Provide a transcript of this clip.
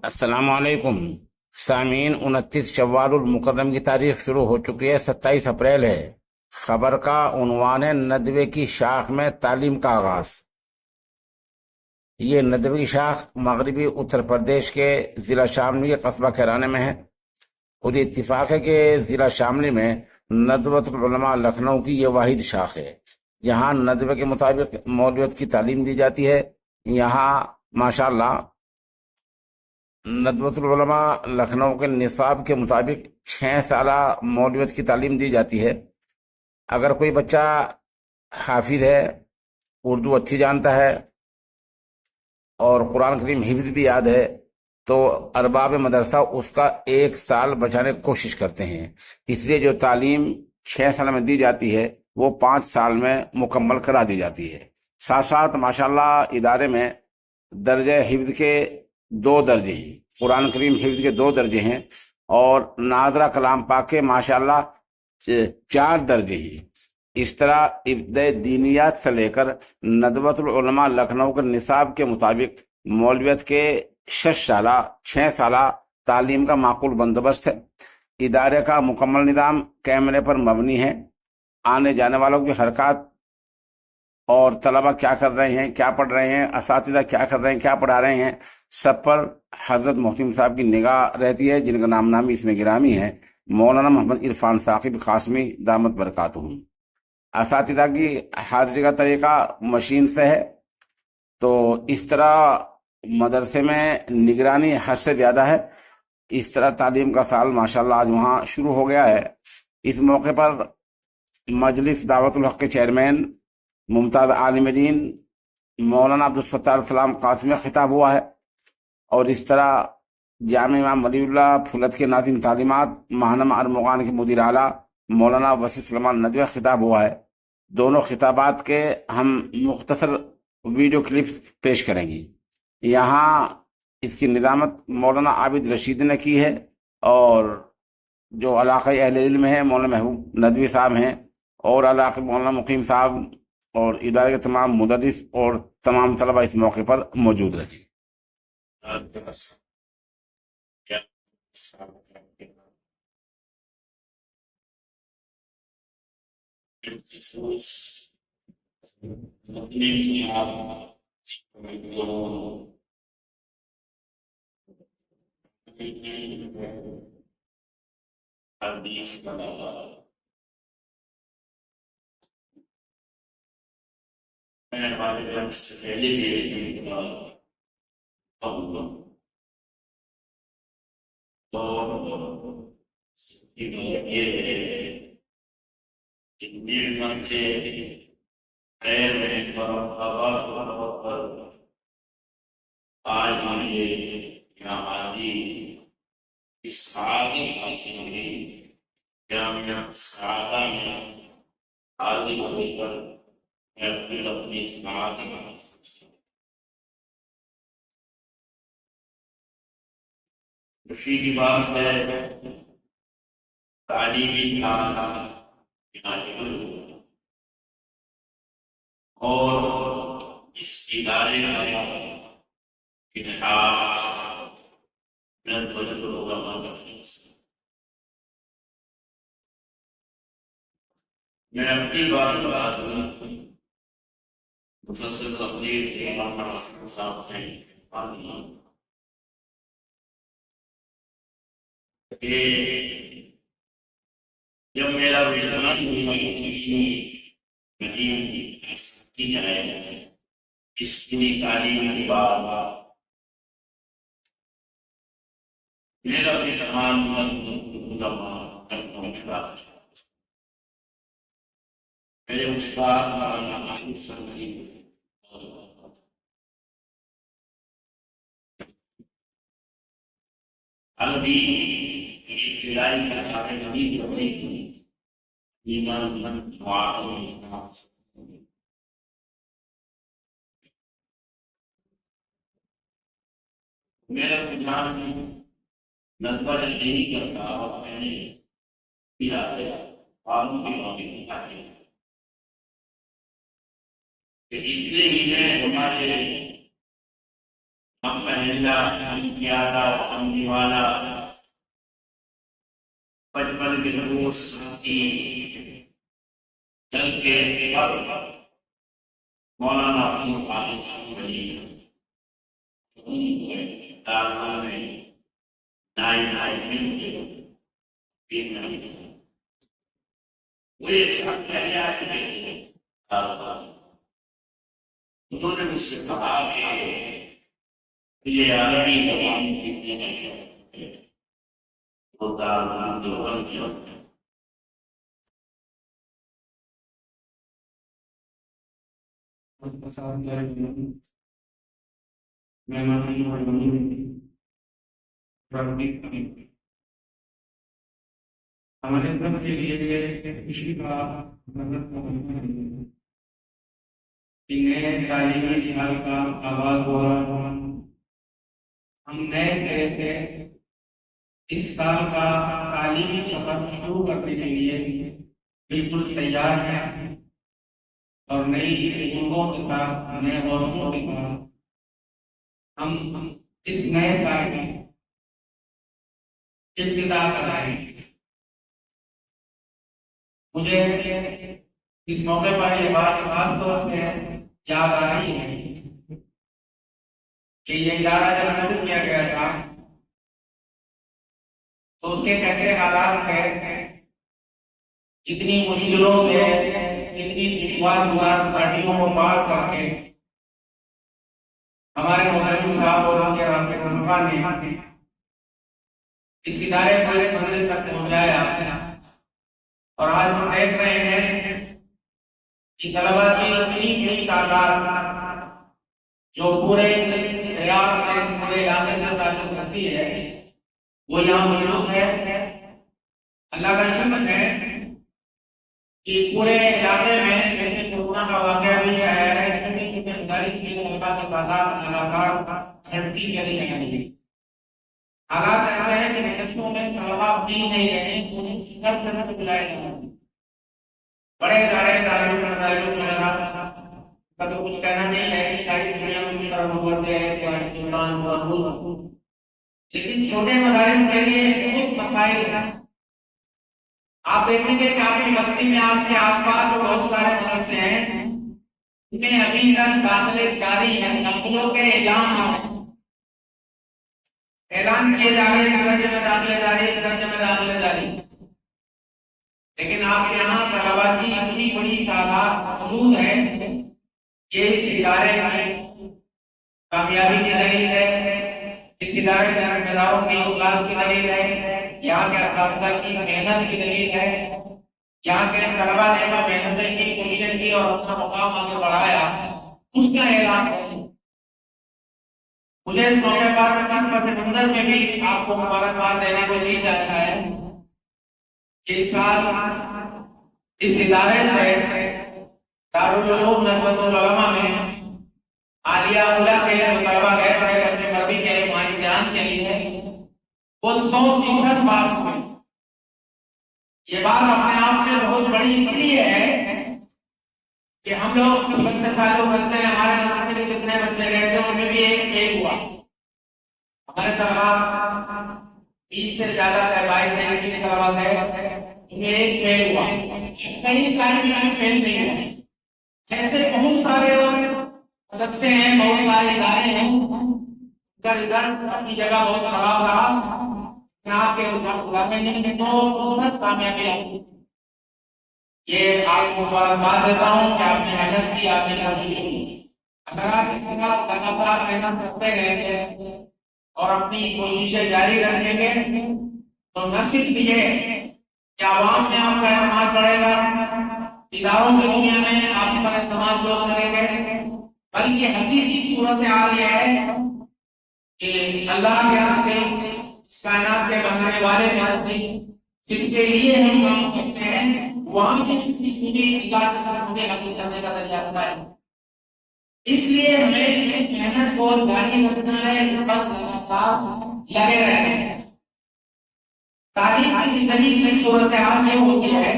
السلام علیکم سامعین، 29 شوال المکرم کی تاریخ شروع ہو چکی ہے، 27 اپریل ہے۔ خبر کا عنوان ہے ندوے کی شاخ میں تعلیم کا آغاز۔ یہ ندوے کی شاخ مغربی اتر پردیش کے ضلع شاملی کے قصبہ کیرانے میں ہے، اور یہ اتفاق ہے کہ ضلع شاملی میں ندوۃ العلماء لکھنؤ کی یہ واحد شاخ ہے جہاں ندوے کے مطابق مولویت کی تعلیم دی جاتی ہے۔ یہاں ماشاءاللہ ندوۃ العلماء لکھنؤ کے نصاب کے مطابق 6 سالہ مولویت کی تعلیم دی جاتی ہے۔ اگر کوئی بچہ حافظ ہے، اردو اچھی جانتا ہے اور قرآن کریم حفظ بھی یاد ہے تو ارباب مدرسہ اس کا 1 سال بچانے کی کوشش کرتے ہیں۔ اس لیے جو تعلیم 6 سال میں دی جاتی ہے وہ 5 سال میں مکمل کرا دی جاتی ہے۔ ساتھ ساتھ ماشاءاللہ ادارے میں درجہ حفظ کے 2 درجے ہیں، قرآن کریم حفظ کے 2 درجے ہیں، اور ناظرہ کلام پاک کے ماشاءاللہ 4 درجے ہیں۔ اس طرح ابتدائی دینیات سے لے کر ندوۃ العلماء لکھنؤ کے نصاب کے مطابق مولویت کے 6 سالہ تعلیم کا معقول بندوبست ہے۔ ادارے کا مکمل نظام کیمرے پر مبنی ہے۔ آنے جانے والوں کی حرکات اور طلبہ کیا کر رہے ہیں، کیا پڑھ رہے ہیں، اساتذہ کیا کر رہے ہیں، کیا پڑھا رہے ہیں، سب پر حضرت محتم صاحب کی نگاہ رہتی ہے، جن کا نام نامی اس میں گرامی ہے، مولانا محمد عرفان ثاقب قاسمی دامت برکاتہم۔ اساتذہ کی حاضری کا طریقہ مشین سے ہے، تو اس طرح مدرسے میں نگرانی حد سے زیادہ ہے۔ اس طرح تعلیم کا سال ماشاءاللہ آج وہاں شروع ہو گیا ہے۔ اس موقع پر مجلس دعوت الحق کے چیئرمین ممتاز عالم دین مولانا عبدالستار السلام قاسمی خطاب ہوا ہے، اور اس طرح جامع امام ولی اللہ پھولت کے ناظم تعلیمات ماہنامہ ارمغان کے مدیر اعلیٰ مولانا وسیع سلیمان ندوی خطاب ہوا ہے۔ دونوں خطابات کے ہم مختصر ویڈیو کلپس پیش کریں گے۔ یہاں اس کی نظامت مولانا عابد رشید نے کی ہے، اور جو علاقائی اہل علم ہیں مولانا محبوب ندوی صاحب ہیں، اور علاقائی مولانا مقیم صاحب اور ادارے کے تمام مدرس اور تمام طلبہ اس موقع پر موجود رہے۔ آج مجھے یہاں اس عادی حاصل ہوئی جامعہ سعادہ میں حاضر ہو کر میں پھر اپنی سماعت میں خوشی کی بات ہے۔ تعلیمی اور اس ادارے میں میں اپنی بات بتا دوں، مفصل تقریر تھی مولانا رسول صاحب نے کہ جب میرا وجدان کی جائے اس کی تعلیم کی بات، میرا وجدان میرے استاد مولانا عاشق سرمدی عربی ابتدائی کرنا ہے، نبی کرنے کی ایمان میرا رجحان نظر نہیں کرتا، اور میں نے کیا ہے قانون کی معاملے میں کہ اتنے ہی میں ہمارے ہم پہلا ہم پیارا ہم دیوانا بچپن کے دوست کی جل کے مولانا عبد القادر بنی تارنا میں نائن مل کے پینا وہ ایک ساتھ پہلے آ چکے ہیں انہوں نے مجھ سے کہا کہ یہ عربی زبان سیکھنے کا شوق ہے وہ دارالعلوم دیوبند کیا ہمارے طرف کے لیے خوشی کا نئے تعلیمی سال کا آغاز ہو رہا ہے. ہم نئے طرح سے اس سال کا تعلیمی سفر شروع کرنے کے لیے بالکل تیار ہیں اور نئی امنگوں کے ساتھ نئے حوصلوں کے ساتھ ہم اس نئے سال میں افتتاح کر رہے ہیں. مجھے اس موقع پر یہ بات خاص طور سے یاد آ رہی ہے کہ یہ ادارہ جب شروع کیا گیا تھا تو اس کے کیسے حالات تھے، کتنی مشکلوں سے، کتنی دشوار گھاٹیوں کو پار کر کے ہمارے مدرس صاحب اور ان کے رابطے رہنما نے اس ادارے کو اس منزل تک پہنچایا. اور آج ہم دیکھ رہے ہیں کہ طلباء کی اتنی بڑی تعداد جو پورے ریاض سے پورے علاقے سے تعلق رکھتی ہے وہ یہاں موجود ہے. اللہ کا شکر ہے کہ پورے علاقے میں جیسے کورونا کا واقعہ بھی آیا ہے چھوٹے چھوٹے مدارس کے طلباء کی تعداد لگاتار گھٹتی چلی جا رہی ہے. حالات ایسے ہیں کہ مدرسوں میں طلباء مل نہیں رہے، ہر طرح سے بلائے جا رہے ہیں. بڑے ادارے تعلیم وغیرہ کا تو کچھ کہنا نہیں ہے کہ ساری دنیا میں کی طرف بڑھتے ہیں، لیکن چھوٹے مدارس کے لیے بہت مسائل ہیں. آپ دیکھیں گے کہ آپ کی بستی میں آپ کے آس پاس جو بہت سارے مدرسے ہیں ان میں ابھی تک داخلے جاری ہیں، داخلوں کے اعلان آ رہے ہیں، اعلان کیے جا رہے ہیں، درجے میں داخلے جاری، درجے میں داخلے جاری. لیکن آپ یہاں طلباء کی اتنی بڑی تعداد موجود ہے یہ اس ادارے کی کامیابی کی دلیل ہے، اس ادارے کے ذمہ داروں کی اخلاص کی دلیل ہے، یہاں کے اساتذہ کی محنت کی دلیل ہے، یہاں کے طلباء نے جو محنتیں کی، کوششیں کی اور اپنا مقام آگے بڑھایا اس کا اعلان ہے. مجھے اس موقع پر خدمت منظر میں بھی آپ کو مبارکباد دینے کو دی جاتا ہے کہ اس سال اس ادارے سے دارالعلوم ندوۃ العلماء میں عالیہ اولیٰ کے جو طلباء گئے تھے بچے مربی کے امتحان کے لیے وہ 100% پاس ہوئے. یہ بات اپنے آپ میں بہت بڑی اس لیے ہے کہ ہم لوگ اس سے تعلق رکھتے ہیں. ہمارے مدرسے کے جتنے بچے گئے تھے ان میں بھی ایک فیل ہوا. ہمارے طلباء 20 سے زیادہ تھے، 22 سے 21 طلباء تھے، ان میں ایک فیل ہوا. کئی طالب علم فیل نہیں ہوئے. ایسے بہت سارے مدرسے ہیں، بہت سارے ادارے ہیں ادھر اپنی جگہ بہت خراب رہا. یہاں کے علاقے میں بہت کامیابی آئی. یہ آپ کو مبارکباد دیتا ہوں کہ آپ نے محنت کی، آپ نے کوشش کی. اگر آپ اس طرح لگاتار محنت کرتے رہیں گے اور اپنی کوششیں جاری رکھیں گے تو نہ صرف یہ کہ عوام میں آپ کا اعتماد بڑھے گا، اداروں کی دنیا میں آپ پر اعتماد لوگ کریں گے، بلکہ حقیقی صورتحال یہ ہے کہ اللہ کے راستے اس کائنات کے بنانے والے کے راستے جس کے لیے ہم کام کرتے ہیں وہاں کی خوشبودی اللہ کی خوشبودی حاصل کرنے کا ذریعہ ہوتا ہے. اس لیے ہمیں اس محنت کو جاری رکھنا ہے، اس پر لگاتار لگے رہنا ہے. تعلیم کی زندگی کی صورتحال یہ ہوتی ہے